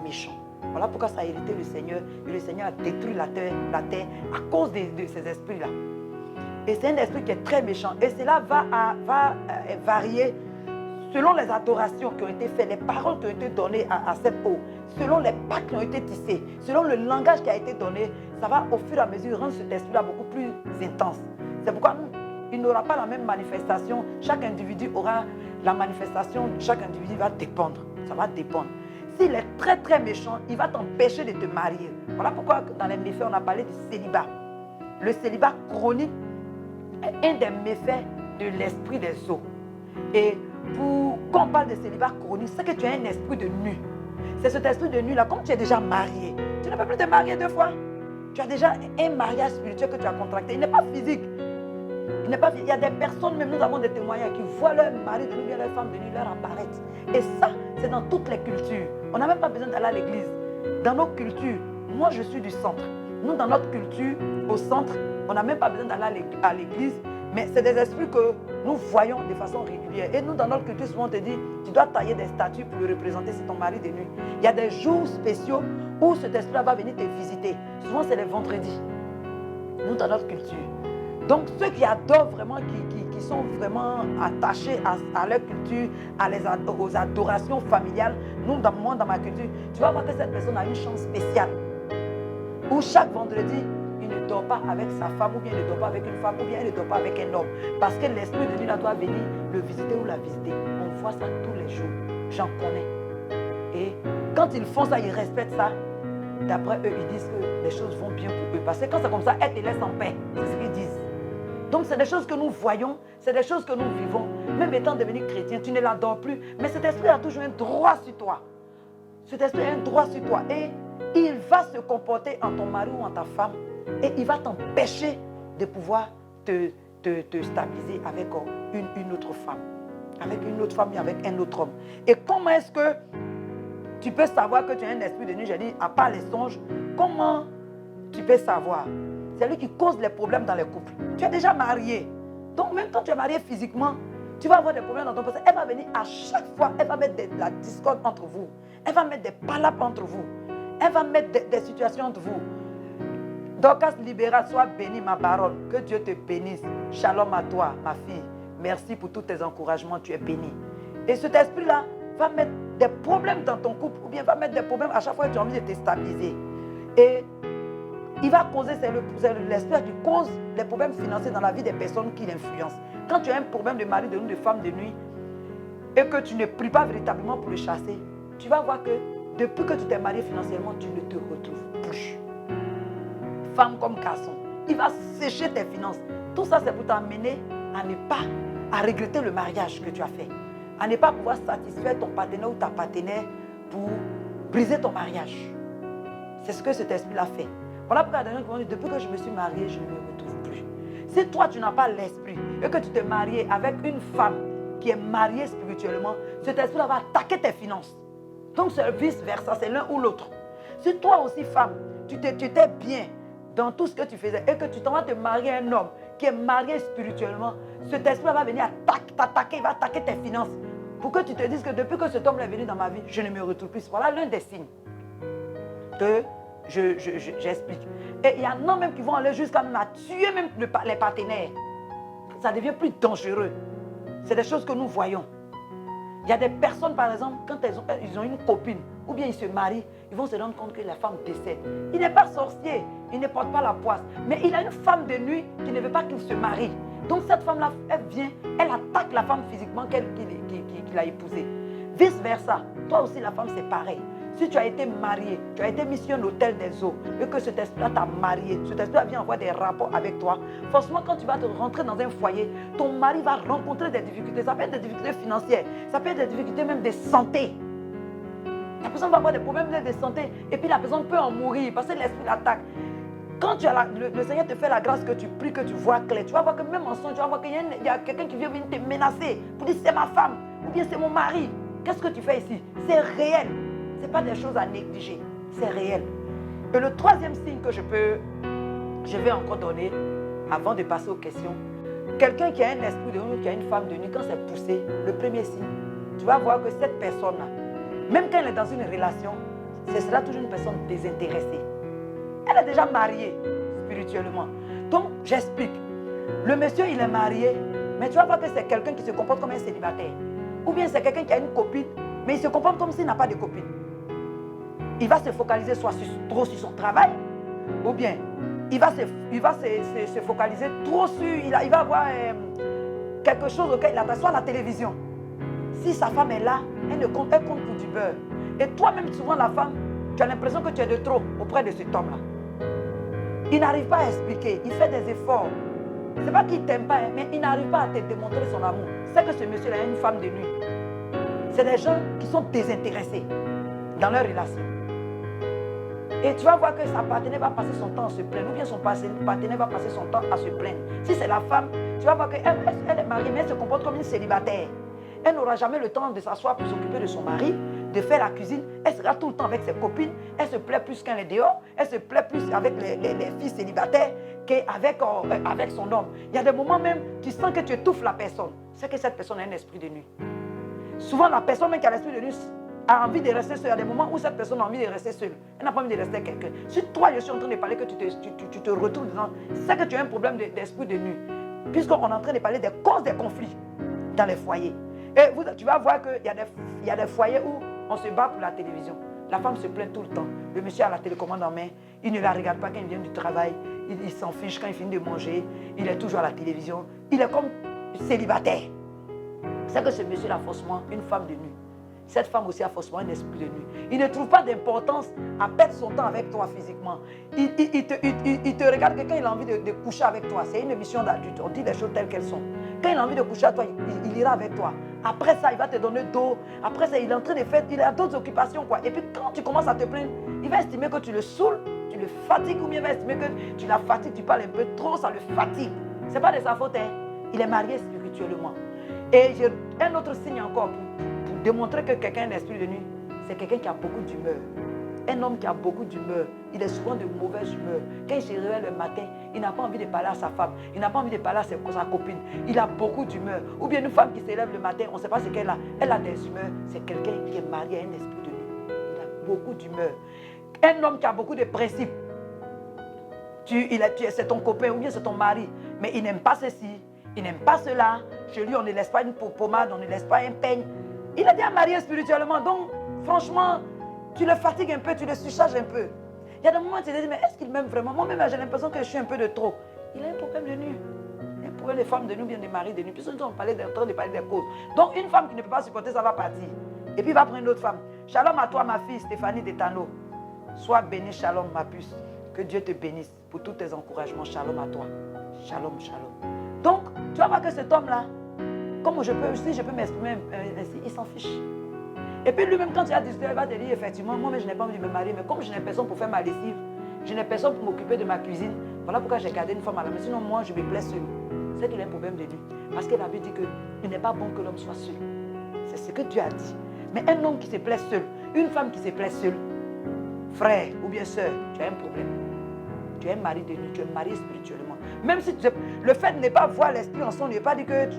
méchants. Voilà pourquoi ça a irrité le Seigneur. Et le Seigneur a détruit la terre à cause de ces esprits-là. Et c'est un esprit qui est très méchant. Et cela va varier selon les adorations qui ont été faites, les paroles qui ont été données à cette eau, selon les pactes qui ont été tissés, selon le langage qui a été donné, ça va au fur et à mesure rendre cet esprit-là beaucoup plus intense. C'est pourquoi il n'aura pas la même manifestation. Chaque individu aura la manifestation, chaque individu va dépendre. Ça va dépendre. S'il est très méchant, il va t'empêcher de te marier. Voilà pourquoi dans les méfaits, on a parlé du célibat. Le célibat chronique est un des méfaits de l'esprit des eaux. Et quand on parle de célibat chronique, c'est que tu as un esprit de nu. C'est cet esprit de nu-là, comme tu es déjà marié, tu ne peux plus te marier 2 fois. Tu as déjà un mariage spirituel que tu as contracté. Il n'est pas physique. Il y a des personnes, même nous avons des témoignages, qui voient leur mari de nuit et leur femme de nuit leur apparaître. Et ça, c'est dans toutes les cultures. On n'a même pas besoin d'aller à l'église. Dans nos cultures, moi je suis du centre. Nous, dans notre culture, au centre, on n'a même pas besoin d'aller à l'église. Mais c'est des esprits que nous voyons de façon régulière. Et nous, dans notre culture, souvent on te dit, tu dois tailler des statues pour le représenter, c'est ton mari de nuit. Il y a des jours spéciaux où cet esprit va venir te visiter. Souvent, c'est les vendredis. Nous, dans notre culture. Donc, ceux qui adorent vraiment, qui sont vraiment attachés à leur culture, aux adorations familiales, nous, dans ma culture, tu vas voir que cette personne a une chance spéciale. Où chaque vendredi, il ne dort pas avec sa femme, ou bien il ne dort pas avec une femme, ou bien il ne dort pas avec un homme. Parce que l'esprit de Dieu doit venir le visiter ou la visiter. On voit ça tous les jours. J'en connais. Et quand ils font ça, ils respectent ça. D'après eux, ils disent que les choses vont bien pour eux. Parce que quand c'est comme ça, elles te laissent en paix. C'est ce qu'ils disent. Donc c'est des choses que nous voyons, c'est des choses que nous vivons. Même étant devenu chrétien, tu ne l'adores plus. Mais cet esprit a toujours un droit sur toi. Cet esprit a un droit sur toi. Et il va se comporter en ton mari ou en ta femme. Et il va t'empêcher de pouvoir te stabiliser avec une autre femme. Avec une autre femme et avec un autre homme. Et comment est-ce que tu peux savoir que tu as un esprit de nuit? J'ai dit, à part les songes, comment tu peux savoir? C'est lui qui cause les problèmes dans les couples. Tu es déjà marié. Donc même quand tu es marié physiquement, tu vas avoir des problèmes dans ton passé. Elle va venir à chaque fois, elle va mettre de la discorde entre vous. Elle va mettre des palabres entre vous. Elle va mettre des situations entre vous. Dorcas Libéra, sois bénie ma baronne. Que Dieu te bénisse. Shalom à toi, ma fille. Merci pour tous tes encouragements, tu es bénie. Et cet esprit-là va mettre des problèmes dans ton couple, ou bien va mettre des problèmes à chaque fois que tu as envie de te stabiliser. Et il va causer, c'est l'esprit qui cause des problèmes financiers dans la vie des personnes qui l'influencent. Quand tu as un problème de mari de nuit, de femme de nuit, et que tu ne pries pas véritablement pour le chasser, tu vas voir que depuis que tu t'es marié financièrement, tu ne te retrouves plus. Femme comme garçon, il va sécher tes finances. Tout ça, c'est pour t'amener à ne pas, à regretter le mariage que tu as fait. À ne pas pouvoir satisfaire ton partenaire ou ta partenaire pour briser ton mariage. C'est ce que cet esprit-là fait. Voilà pourquoi il y a des gens qui vont dire, depuis que je me suis mariée, je ne me retrouve plus. Si toi, tu n'as pas l'esprit et que tu t'es marié avec une femme qui est mariée spirituellement, cet esprit-là va attaquer tes finances. Donc, c'est vice-versa, c'est l'un ou l'autre. Si toi aussi, femme, tu étais bien dans tout ce que tu faisais et que tu t'en vas te marier à un homme qui est marié spirituellement, cet esprit va venir t'attaquer, il va attaquer tes finances pour que tu te dises que depuis que cet homme est venu dans ma vie, je ne me retrouve plus. Voilà l'un des signes que j'explique. Et il y en a même qui vont aller jusqu'à tuer même les partenaires. Ça devient plus dangereux. C'est des choses que nous voyons. Il y a des personnes, par exemple, quand ils ont une copine, ou bien ils se marient, ils vont se rendre compte que la femme décède. Il n'est pas sorcier, il ne porte pas la poisse, mais il a une femme de nuit qui ne veut pas qu'il se marie. Donc cette femme-là, elle vient, elle attaque la femme physiquement qu'il a épousée. Vice versa, toi aussi la femme c'est pareil. Si tu as été marié, tu as été mis sur un hôtel des eaux et que cet esprit-là t'a marié, cet esprit-là vient avoir des rapports avec toi, forcément quand tu vas te rentrer dans un foyer, ton mari va rencontrer des difficultés. Ça peut être des difficultés financières, ça peut être des difficultés même de santé. La personne va avoir des problèmes de santé et puis la personne peut en mourir parce que l'esprit l'attaque. Quand le Seigneur te fait la grâce que tu pries, que tu vois clair, tu vas voir que même en son, tu vas voir qu'il y a quelqu'un qui vient venir te menacer pour dire c'est ma femme ou bien c'est mon mari. Qu'est-ce que tu fais ici? C'est réel. Ce n'est pas des choses à négliger. C'est réel. Et le troisième signe que je vais encore donner avant de passer aux questions. Quelqu'un qui a un esprit de nuit, qui a une femme de nuit, quand c'est poussé, le premier signe, tu vas voir que cette personne-là, même quand elle est dans une relation, ce sera toujours une personne désintéressée. Elle est déjà mariée spirituellement. Donc, j'explique. Le monsieur, il est marié, mais tu vas voir que c'est quelqu'un qui se comporte comme un célibataire. Ou bien c'est quelqu'un qui a une copine, mais il se comporte comme s'il n'a pas de copine. Il va se focaliser soit trop sur son travail, ou bien il va se focaliser trop sur... Il va avoir quelque chose auquel il attend, soit la télévision. Si sa femme est là, elle compte pour du beurre. Et toi-même, souvent la femme, tu as l'impression que tu es de trop auprès de cet homme-là. Il n'arrive pas à expliquer, il fait des efforts. Ce n'est pas qu'il ne t'aime pas, mais il n'arrive pas à te démontrer son amour. C'est que ce monsieur-là a une femme de nuit. C'est des gens qui sont désintéressés dans leur relation. Et tu vas voir que sa partenaire va passer son temps à se plaindre, ou bien son partenaire va passer son temps à se plaindre. Si c'est la femme, tu vas voir qu'elle est mariée, mais elle se comporte comme une célibataire. Elle n'aura jamais le temps de s'asseoir pour s'occuper de son mari, de faire la cuisine. Elle sera tout le temps avec ses copines. Elle se plaît plus quand elle est dehors. Elle se plaît plus avec les filles célibataires qu'avec son homme. Il y a des moments même, tu sens que tu étouffes la personne. C'est que cette personne a un esprit de nuit. Souvent, la personne même qui a l'esprit de nuit a envie de rester seule. Il y a des moments où cette personne a envie de rester seule. Elle n'a pas envie de rester avec quelqu'un. Si toi, je suis en train de parler que tu te retrouves dedans, c'est que tu as un problème d'esprit de nuit. Puisqu'on est en train de parler des causes des conflits dans les foyers. Et tu vas voir qu'il y a des foyers où on se bat pour la télévision. La femme se plaint tout le temps. Le monsieur a la télécommande en main. Il ne la regarde pas quand il vient du travail. Il s'en fiche quand il finit de manger. Il est toujours à la télévision. Il est comme célibataire. C'est que ce monsieur a forcément une femme de nuit. Cette femme aussi a forcément un esprit de nuit. Il ne trouve pas d'importance à perdre son temps avec toi physiquement. Il te regarde que quand il a envie de coucher avec toi, c'est une mission d'adulte. On dit les choses telles qu'elles sont. Quand il a envie de coucher avec toi, il ira avec toi. Après ça, il va te donner d'eau. Après ça, il est en train de faire, il a d'autres occupations, quoi. Et puis quand tu commences à te plaindre, il va estimer que tu le saoules, tu le fatigues, ou bien il va estimer que tu la fatigues, tu parles un peu trop, ça le fatigue. Ce n'est pas de sa faute, hein. Il est marié spirituellement. Et j'ai un autre signe encore pour démontrer que quelqu'un a un esprit de nuit, c'est quelqu'un qui a beaucoup d'humeur. Un homme qui a beaucoup d'humeur, il est souvent de mauvaise humeur. Quand il se réveille le matin, il n'a pas envie de parler à sa femme, il n'a pas envie de parler à sa copine. Il a beaucoup d'humeur. Ou bien une femme qui se lève le matin, on ne sait pas ce qu'elle a. Elle a des humeurs. C'est quelqu'un qui est marié à un esprit de nuit. Il a beaucoup d'humeur. Un homme qui a beaucoup de principes. C'est ton copain ou bien c'est ton mari, mais il n'aime pas ceci, il n'aime pas cela. Chez lui, on ne laisse pas une pommade, on ne laisse pas un peigne. Il est déjà marié spirituellement, donc franchement, tu le fatigues un peu, tu le surcharges un peu. Il y a des moments où tu te dis, mais est-ce qu'il m'aime vraiment? Moi-même, j'ai l'impression que je suis un peu de trop. Il a un problème de nuit. Il a un problème de femmes de nuit ou bien de mari de nuit. Puisque nous sommes en train de parler des causes. Donc, une femme qui ne peut pas supporter, ça va partir. Et puis, il va prendre une autre femme. Shalom à toi, ma fille, Stéphanie Detano. Sois bénie, shalom, ma puce. Que Dieu te bénisse pour tous tes encouragements. Shalom à toi. Shalom, shalom. Donc, tu vas voir que cet homme-là, comme je peux m'exprimer ainsi, il s'en fiche. Et puis lui-même, quand il a discuté, il va te dire, effectivement, moi-même, je n'ai pas envie de me marier, mais comme je n'ai personne pour faire ma lessive, je n'ai personne pour m'occuper de ma cuisine, voilà pourquoi j'ai gardé une femme à la maison. Sinon, moi, je me plais seul. C'est qu'il a un problème de nuit. Parce que la Bible dit qu'il n'est pas bon que l'homme soit seul. C'est ce que Dieu a dit. Mais un homme qui se plaît seul, une femme qui se plaît seule, frère ou bien soeur, tu as un problème. Tu es un mari de nuit, tu es marié spirituellement. Même si le fait de ne pas voir l'esprit en son, ne veut pas dire que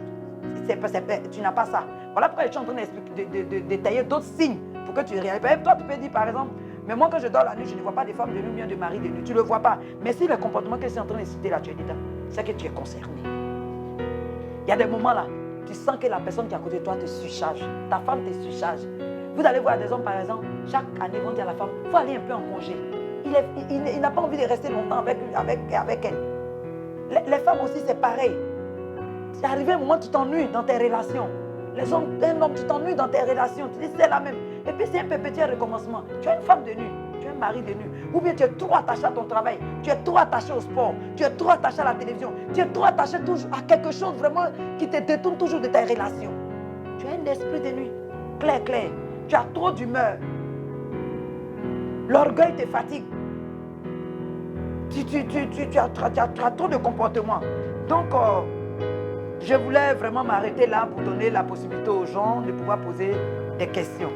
tu n'as pas ça. Voilà pourquoi je suis en train de détailler d'autres signes pour que tu réalises. Toi, tu peux dire par exemple, mais moi quand je dors la nuit, je ne vois pas de femmes de nuit ou bien de mari de nuit. Tu ne le vois pas. Mais si le comportement que je suis en train de citer là, tu es dedans, c'est que tu es concerné. Il y a des moments là, tu sens que la personne qui est à côté de toi te surcharge. Ta femme te surcharge. Vous allez voir des hommes par exemple, chaque année, ils vont dire à la femme, il faut aller un peu en congé. Il n'a pas envie de rester longtemps avec elle. Les femmes aussi, c'est pareil. C'est arrivé un moment où tu t'ennuies dans tes relations. Les hommes, un homme, tu t'ennuies dans tes relations. Tu dis, c'est la même. Et puis, c'est un petit recommencement. Tu as une femme de nuit, tu as un mari de nuit. Ou bien tu es trop attaché à ton travail. Tu es trop attaché au sport. Tu es trop attaché à la télévision. Tu es trop attaché toujours à quelque chose vraiment qui te détourne toujours de tes relations. Tu as un esprit de nuit. Clair. Tu as trop d'humeur. L'orgueil te fatigue. Tu as trop de comportements. Donc, je voulais vraiment m'arrêter là pour donner la possibilité aux gens de pouvoir poser des questions.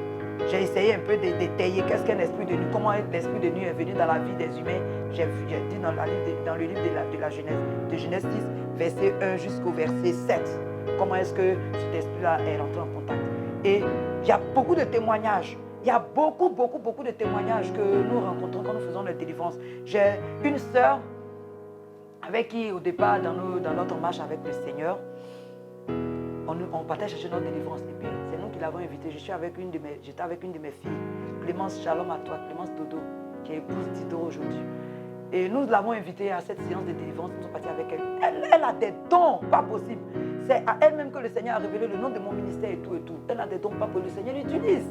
J'ai essayé un peu de détailler qu'est-ce qu'un esprit de nuit, comment l'esprit de nuit est venu dans la vie des humains. J'ai dit dans le livre de la Genèse, de Genèse 6, verset 1 jusqu'au verset 7, comment est-ce que cet esprit-là est rentré en contact. Et il y a beaucoup de témoignages. Il y a beaucoup de témoignages que nous rencontrons quand nous faisons la délivrance. J'ai une sœur avec qui, au départ, dans notre marche avec le Seigneur, on partait chercher notre délivrance. Et puis, c'est nous qui l'avons invitée. J'étais avec une de mes filles, Clémence, shalom à toi, Clémence Dodo, qui est épouse Tito aujourd'hui. Et nous l'avons invitée à cette séance de délivrance. Nous sommes partis avec elle. Elle a des dons, pas possible. C'est à elle-même que le Seigneur a révélé le nom de mon ministère et tout. Elle a des dons, pas possible. Le Seigneur l'utilise.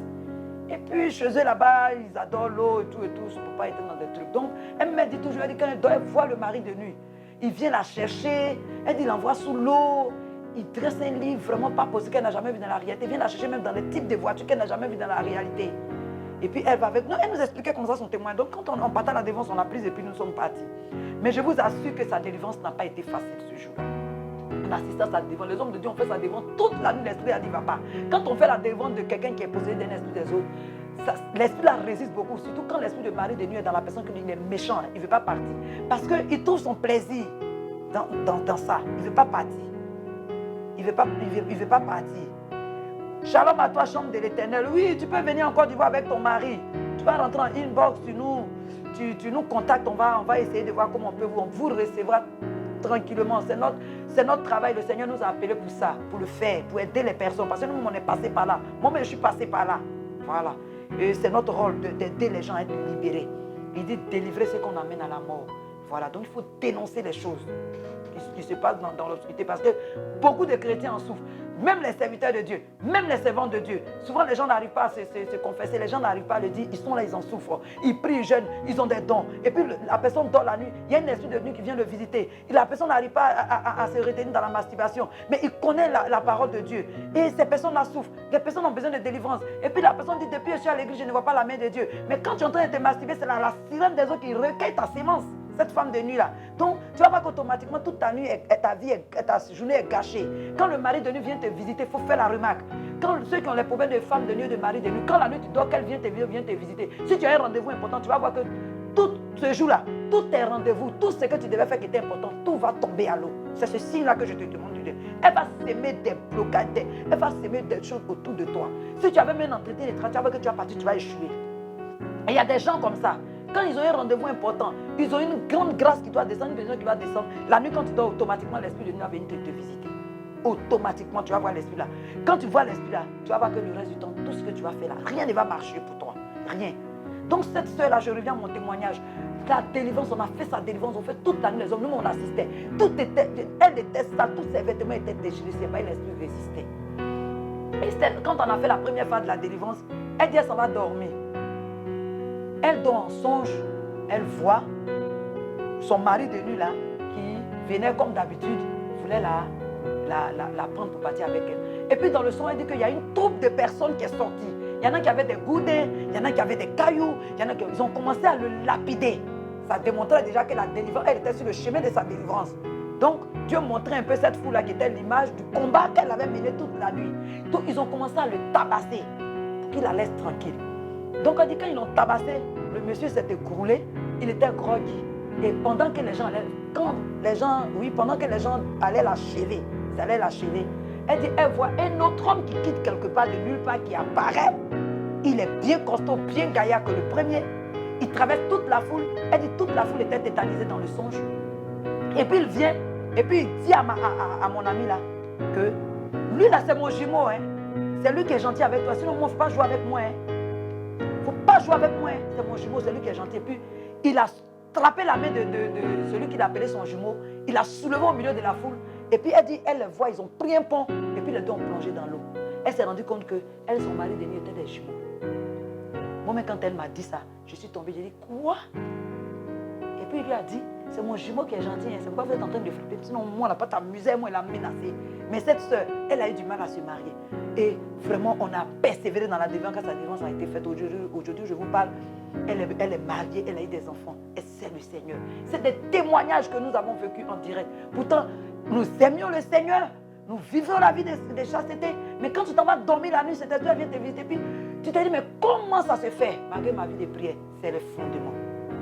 Et puis, chez eux là-bas, ils adorent l'eau et tout. Son papa était dans des trucs. Donc, elle me dit toujours, elle dit, quand elle doit voir le mari de nuit, il vient la chercher. Elle dit, il l'envoie sous l'eau. Il dresse un livre vraiment pas possible qu'elle n'a jamais vu dans la réalité. Il vient la chercher même dans les types de voitures qu'elle n'a jamais vu dans la réalité. Et puis elle va avec nous. Elle nous expliquait comme ça son témoin. Donc quand on partait à la délivrance, on a pris et puis nous sommes partis. Mais je vous assure que sa délivrance n'a pas été facile ce jour-là. On assiste à sa délivrance. Les hommes de Dieu ont fait sa délivrance toute la nuit. L'esprit a dit va pas. Quand on fait la délivrance de quelqu'un qui est possédé d'un esprit des eaux, l'esprit là résiste beaucoup, surtout quand l'esprit de mari de nuit est dans la personne qu'il est méchant, il ne veut pas partir. Parce qu'il trouve son plaisir dans ça. Il ne veut pas partir. Il ne veut pas partir. Shalom à toi, chambre de l'Éternel. Oui, tu peux venir en Côte d'Ivoire avec ton mari. Tu vas rentrer en inbox, tu nous contactes, on va essayer de voir comment on vous recevra tranquillement. C'est notre travail. Le Seigneur nous a appelés pour ça, pour le faire, pour aider les personnes. Parce que nous, on est passé par là. Moi-même, je suis passé par là. Voilà. Et c'est notre rôle d'aider les gens à être libérés. Il dit délivrer ce qu'on amène à la mort. Voilà. Donc, il faut dénoncer les choses qui se passent dans l'obscurité. Parce que beaucoup de chrétiens en souffrent. Même les serviteurs de Dieu, même les servants de Dieu. Souvent, les gens n'arrivent pas à se confesser. Les gens n'arrivent pas à le dire. Ils sont là, ils en souffrent. Ils prient, ils jeûnent, ils ont des dons. Et puis, la personne dort la nuit. Il y a un esprit de nuit qui vient le visiter. Et la personne n'arrive pas à se retenir dans la masturbation. Mais il connaît la parole de Dieu. Et ces personnes-là souffrent. Les personnes ont besoin de délivrance. Et puis, la personne dit, depuis que je suis à l'église, je ne vois pas la main de Dieu. Mais quand tu es en train de te masturber, c'est la sirène des autres qui recueille ta sémence. Cette femme de nuit là. Donc, tu vas voir qu'automatiquement, toute ta nuit, ta vie, ta journée est gâchée. Quand le mari de nuit vient te visiter, il faut faire la remarque. Quand ceux qui ont les problèmes de femme de nuit, de mari de nuit, quand la nuit tu dors, qu'elle vient te visiter. Si tu as un rendez-vous important, tu vas voir que tout ce jour-là, tous tes rendez-vous, tout ce que tu devais faire qui était important, tout va tomber à l'eau. C'est ce signe-là que je te demande de dire. Elle va s'aimer des blocages, elle va s'aimer des choses autour de toi. Si tu avais même un entretien de travail, tu vas voir que tu vas partir, tu vas échouer. Et il y a des gens comme ça. Quand ils ont un rendez-vous important, ils ont une grande grâce qui doit descendre, une bénédiction qui va descendre. La nuit, quand tu dors, automatiquement, l'esprit de nuit va venir te visiter. Automatiquement, tu vas voir l'esprit là. Quand tu vois l'esprit là, tu vas voir que le reste du temps, tout ce que tu vas faire là, rien ne va marcher pour toi. Rien. Donc, cette soeur-là, je reviens à mon témoignage. La délivrance, on a fait sa délivrance, on fait toute la nuit, les hommes, nous, on assistait. Tout était, elle était sale, tous ses vêtements étaient déchirés, c'est pas l'esprit résistait. Et quand on a fait la première phase de la délivrance, elle dit, elle s'en va dormir. Elle dort en songe, elle voit son mari de nuit là, qui venait comme d'habitude, voulait la prendre pour partir avec elle. Et puis dans le songe, elle dit qu'il y a une troupe de personnes qui est sortie. Il y en a qui avaient des gourdins, il y en a qui avaient des cailloux, il y en a qui ont commencé à le lapider. Ça démontrait déjà que la délivrance, elle était sur le chemin de sa délivrance. Donc Dieu montrait un peu cette foule là qui était l'image du combat qu'elle avait mené toute la nuit. Donc ils ont commencé à le tabasser pour qu'il la laisse tranquille. Donc on dit quand ils l'ont tabassé, le monsieur s'est écroulé, il était groggy. Et pendant que les gens allaient l'achever, elle dit, elle voit un autre homme qui quitte quelque part de nulle part, qui apparaît. Il est bien costaud, bien gaillard que le premier. Il traverse toute la foule. Elle dit, toute la foule était tétanisée dans le songe. Et puis il vient, et puis il dit à mon ami là, que lui là c'est mon jumeau, hein. C'est lui qui est gentil avec toi, sinon moi il ne faut pas jouer avec moi. Hein. Il ne faut pas jouer avec moi, hein. C'est mon jumeau, c'est lui qui est gentil. Et puis il a attrapé la main de celui qu'il appelait son jumeau, il a soulevé au milieu de la foule. Et puis elle dit, elle les voit, ils ont pris un pont, et puis les deux ont plongé dans l'eau. Elle s'est rendue compte que elle, son mari de nuit étaient des jumeaux. Moi-même, quand elle m'a dit ça, je suis tombée, j'ai dit, quoi? Et puis il lui a dit, c'est mon jumeau qui est gentil, hein. C'est pourquoi vous êtes en train de flipper. Sinon, moi, on n'a pas t'amusé, moi, elle a menacé. Mais cette soeur, elle a eu du mal à se marier. Et vraiment, on a persévéré dans la délivrance quand sa délivrance a été faite. Aujourd'hui, je vous parle, elle est mariée, elle a eu des enfants. Et c'est le Seigneur. C'est des témoignages que nous avons vécus en direct. Pourtant, nous aimions le Seigneur. Nous vivons la vie de chasteté. Mais quand tu t'en vas dormir la nuit, c'est toi qui viens te visiter. Puis tu te dis, mais comment ça se fait? Malgré ma vie de prière, c'est le fondement.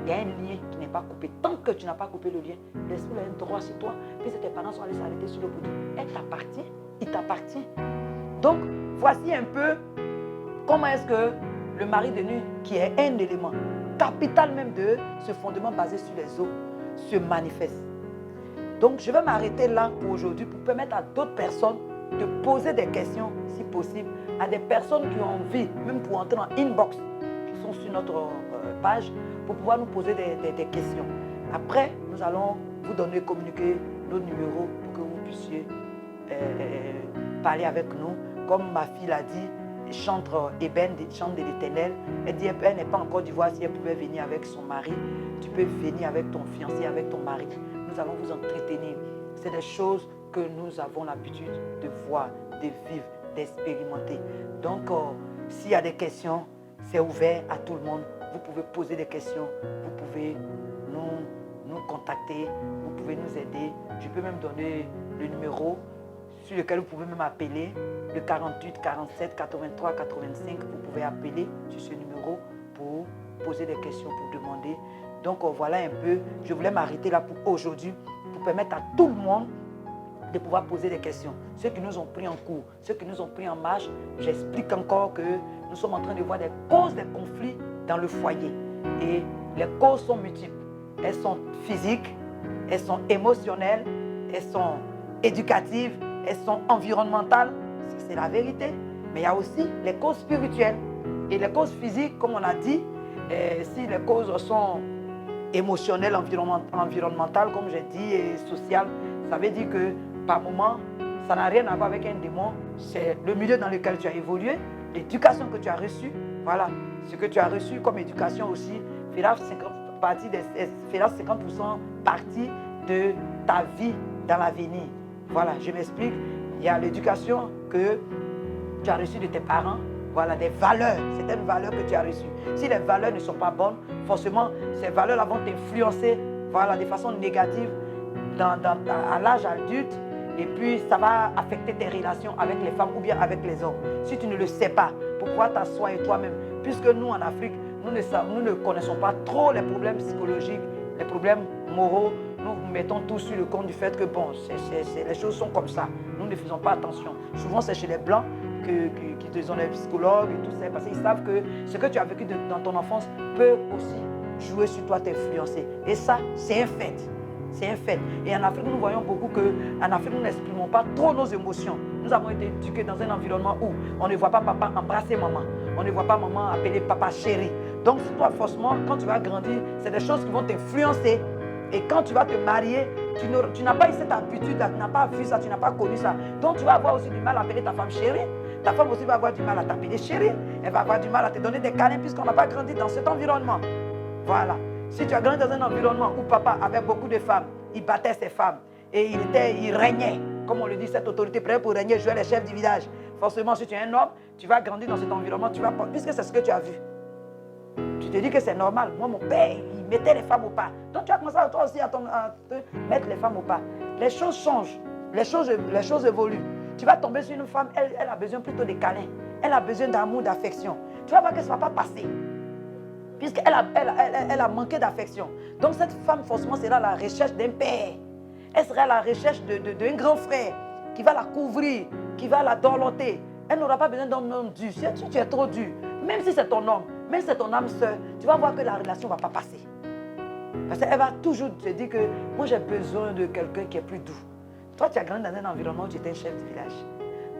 Il y a un lien qui n'est pas coupé. Tant que tu n'as pas coupé le lien, l'esprit a un droit sur toi. Puis tes parents sont allés s'arrêter sur le bout. Elle t'appartient. Il t'appartient. Donc, voici un peu comment est-ce que le mari de nuit, qui est un élément capital même de ce fondement basé sur les eaux, se manifeste. Donc, je vais m'arrêter là pour aujourd'hui pour permettre à d'autres personnes de poser des questions, si possible, à des personnes qui ont envie, même pour entrer en inbox, qui sont sur notre page, pour pouvoir nous poser des questions. Après, nous allons vous donner, communiquer nos numéros pour que vous puissiez parler avec nous. Comme ma fille l'a dit, chantre Eben, chante de l'Éternel. Elle dit, elle n'est pas en Côte d'Ivoire, si elle pouvait venir avec son mari. Tu peux venir avec ton fiancé, avec ton mari. Nous allons vous entretenir. C'est des choses que nous avons l'habitude de voir, de vivre, d'expérimenter. Donc, s'il y a des questions, c'est ouvert à tout le monde. Vous pouvez poser des questions, vous pouvez nous contacter, vous pouvez nous aider. Je peux même donner le numéro sur lequel vous pouvez même appeler, le 48 47 83 85. Vous pouvez appeler sur ce numéro. micro pour poser des questions, pour demander. Donc voilà un peu, je voulais m'arrêter là pour aujourd'hui, pour permettre à tout le monde de pouvoir poser des questions. Ceux qui nous ont pris en cours, ceux qui nous ont pris en marche, j'explique encore que nous sommes en train de voir des causes des conflits dans le foyer. Et les causes sont multiples. Elles sont physiques, elles sont émotionnelles, elles sont éducatives, elles sont environnementales. C'est la vérité. Mais il y a aussi les causes spirituelles. Et les causes physiques, comme on a dit, si les causes sont émotionnelles, environnementales, comme j'ai dit, et sociales, ça veut dire que par moment, ça n'a rien à voir avec un démon. C'est le milieu dans lequel tu as évolué, l'éducation que tu as reçue. Voilà, ce que tu as reçu comme éducation aussi fera 50% partie de ta vie dans l'avenir. Voilà, je m'explique. Il y a l'éducation que tu as reçue de tes parents. Voilà, des valeurs, certaines valeurs que tu as reçues. Si les valeurs ne sont pas bonnes, forcément, ces valeurs-là vont t'influencer, voilà, de façon négative à l'âge adulte. Et puis, ça va affecter tes relations avec les femmes ou bien avec les hommes. Si tu ne le sais pas, pour pouvoir t'asseoir et toi-même. Puisque nous, en Afrique, nous ne connaissons pas trop les problèmes psychologiques, les problèmes moraux. Nous mettons tout sur le compte du fait que, bon, les choses sont comme ça. Nous ne faisons pas attention. Souvent, c'est chez les Blancs qui te sont les psychologues et tout ça, parce qu'ils savent que ce que tu as vécu dans ton enfance peut aussi jouer sur toi, t'influencer. Et ça, c'est un fait. C'est un fait. Et en Afrique, nous voyons beaucoup qu'en Afrique, nous n'exprimons pas trop nos émotions. Nous avons été éduqués dans un environnement où on ne voit pas papa embrasser maman. On ne voit pas maman appeler papa chéri. Donc, toi, forcément, quand tu vas grandir, c'est des choses qui vont t'influencer. Et quand tu vas te marier, tu n'as pas eu cette habitude-là, tu n'as pas vu ça, tu n'as pas connu ça. Donc, tu vas avoir aussi du mal à appeler ta femme chérie. Ta femme aussi va avoir du mal à t'appeler chérie. Elle va avoir du mal à te donner des câlins puisqu'on n'a pas grandi dans cet environnement. Voilà. Si tu as grandi dans un environnement où papa avait beaucoup de femmes, il battait ses femmes et il régnait, comme on le dit, cette autorité prête pour régner, jouer les chefs du village. Forcément, si tu es un homme, tu vas grandir dans cet environnement, puisque c'est ce que tu as vu. Tu te dis que c'est normal. Moi, mon père, il mettait les femmes au pas. Donc tu as commencé toi aussi à te mettre les femmes au pas. Les choses changent, les choses évoluent. Tu vas tomber sur une femme, elle a besoin plutôt de câlins. Elle a besoin d'amour, d'affection. Tu vas voir que ça ne va pas passer. Puisqu'elle a manqué d'affection. Donc cette femme, forcément, sera à la recherche d'un père. Elle sera à la recherche d'un grand frère qui va la couvrir, qui va la dorloter. Elle n'aura pas besoin d'un homme dur. Si tu es trop dur, même si c'est ton homme, même si c'est ton âme sœur, tu vas voir que la relation ne va pas passer. Parce qu'elle va toujours te dire que moi j'ai besoin de quelqu'un qui est plus doux. Toi, tu as grandi dans un environnement où tu étais un chef de village.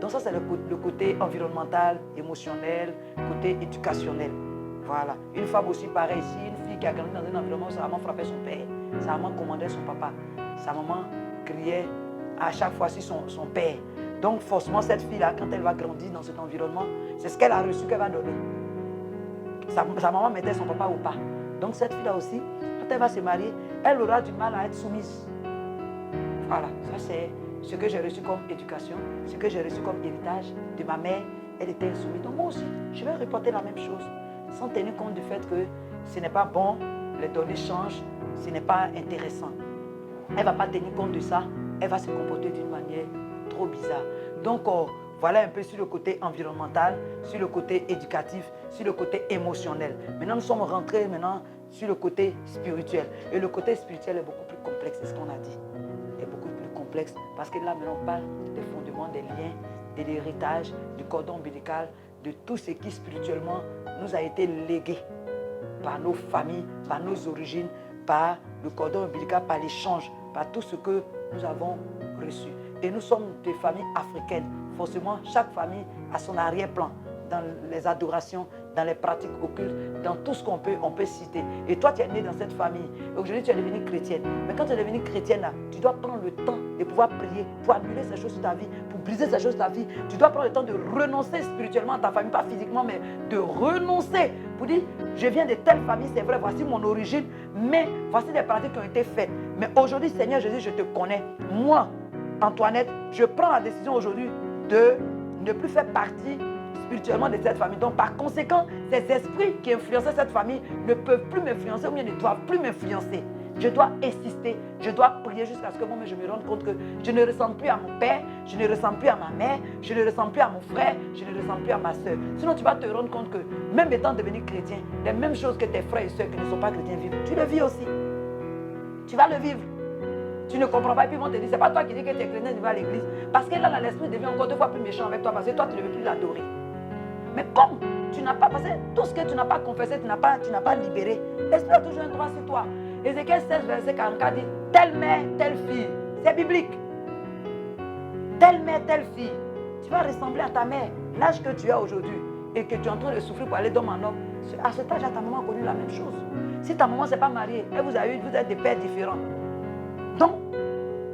Donc ça, c'est le côté environnemental, émotionnel, côté éducationnel. Voilà. Une femme aussi pareille ici, une fille qui a grandi dans un environnement où sa maman frappait son père, sa maman commandait son papa, sa maman criait à chaque fois sur son père. Donc forcément, cette fille-là, quand elle va grandir dans cet environnement, c'est ce qu'elle a reçu qu'elle va donner. Sa maman mettait son papa au pas. Donc cette fille-là aussi, quand elle va se marier, elle aura du mal à être soumise. Voilà, ça c'est ce que j'ai reçu comme éducation, ce que j'ai reçu comme héritage de ma mère. Elle était insoumise. Donc moi aussi, je vais reporter la même chose, sans tenir compte du fait que ce n'est pas bon, les données changent, ce n'est pas intéressant. Elle ne va pas tenir compte de ça, elle va se comporter d'une manière trop bizarre. Donc voilà un peu sur le côté environnemental, sur le côté éducatif, sur le côté émotionnel. Maintenant, nous sommes rentrés sur le côté spirituel. Et le côté spirituel est beaucoup plus complexe, c'est ce qu'on a dit. Il est beaucoup plus complexe parce que là, maintenant, on parle des fondements, des liens, de l'héritage, du cordon ombilical, de tout ce qui spirituellement nous a été légué par nos familles, par nos origines, par le cordon ombilical, par l'échange, par tout ce que nous avons reçu. Et nous sommes des familles africaines. Forcément, chaque famille a son arrière-plan dans les adorations, dans les pratiques occultes, dans tout ce qu'on peut citer. Et toi, tu es né dans cette famille. Aujourd'hui, tu es devenue chrétienne. Mais quand tu es devenue chrétienne, là, tu dois prendre le temps de pouvoir prier pour annuler ces choses sur ta vie, pour briser ces choses sur ta vie. Tu dois prendre le temps de renoncer spirituellement à ta famille, pas physiquement, mais de renoncer. Pour dire, je viens de telle famille, c'est vrai, voici mon origine, mais voici les pratiques qui ont été faites. Mais aujourd'hui, Seigneur Jésus, je te connais. Moi, Antoinette, je prends la décision aujourd'hui de ne plus faire partie spirituellement de cette famille. Donc par conséquent, ces esprits qui influençaient cette famille ne peuvent plus m'influencer ou bien ne doivent plus m'influencer. Je dois insister, je dois prier jusqu'à ce que moi je me rende compte que je ne ressemble plus à mon père, je ne ressemble plus à ma mère, je ne ressemble plus à mon frère, je ne ressemble plus à ma soeur. Sinon tu vas te rendre compte que même étant devenu chrétien, les mêmes choses que tes frères et soeurs qui ne sont pas chrétiens vivent, tu le vis aussi. Tu vas le vivre. Tu ne comprends pas et puis ils vont te dire, c'est pas toi qui dis que tu es chrétien, tu vas à l'église. Parce que là, l'esprit devient encore 2 fois plus méchant avec toi parce que toi, tu ne veux plus l'adorer. Mais comme tu n'as pas, parce que tout ce que tu n'as pas confessé, tu n'as pas libéré, l'esprit a toujours un droit sur toi. Ézéchiel 16, verset 44 dit, telle mère, telle fille. C'est biblique. Telle mère, telle fille. Tu vas ressembler à ta mère, l'âge que tu as aujourd'hui et que tu es en train de souffrir pour aller d'homme en homme. À cet âge, ta maman a connu la même chose. Si ta maman ne s'est pas mariée, et vous êtes des pères différents. Donc,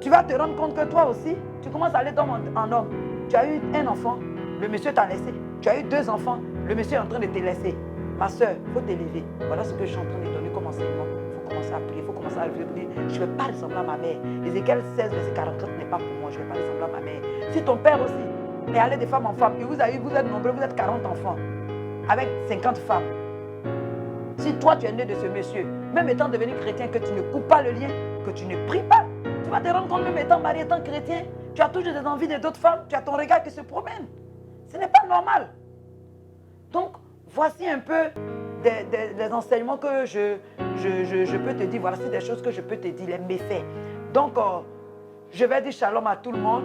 tu vas te rendre compte que toi aussi, tu commences à aller d'homme en homme. Tu as eu un enfant, le monsieur t'a laissé. Tu as eu 2 enfants, le monsieur est en train de te laisser. Ma soeur, il faut t'élever. Voilà ce que je suis en train de donner comme enseignement. Il faut commencer à prier, il faut commencer à lever. Je ne vais pas ressembler à ma mère. Ézéchiel 16, verset 44 n'est pas pour moi. Je ne vais pas ressembler à ma mère. Si ton père aussi est allé de femme en femme, et vous êtes nombreux, vous êtes 40 enfants, avec 50 femmes. Si toi tu es né de ce monsieur, même étant devenu chrétien, que tu ne coupes pas le lien, que tu ne pries pas, tu vas te rendre compte, même étant marié, étant chrétien, tu as toujours des envies d'autres femmes, tu as ton regard qui se promène. Ce n'est pas normal. Donc, voici un peu des enseignements que je peux te dire. Voici des choses que je peux te dire, les méfaits. Donc, je vais dire shalom à tout le monde.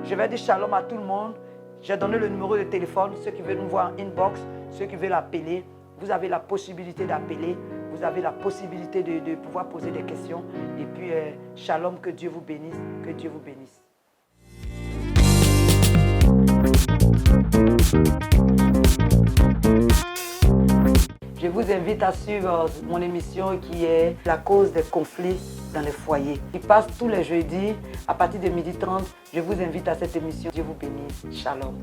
Je vais dire shalom à tout le monde. J'ai donné le numéro de téléphone. Ceux qui veulent nous voir en inbox, ceux qui veulent appeler, vous avez la possibilité d'appeler. Vous avez la possibilité de pouvoir poser des questions. Et puis, shalom, que Dieu vous bénisse. Que Dieu vous bénisse. Je vous invite à suivre mon émission qui est La cause des conflits dans les foyers. Il passe tous les jeudis à partir de 12h30. Je vous invite à cette émission. Dieu vous bénisse. Shalom.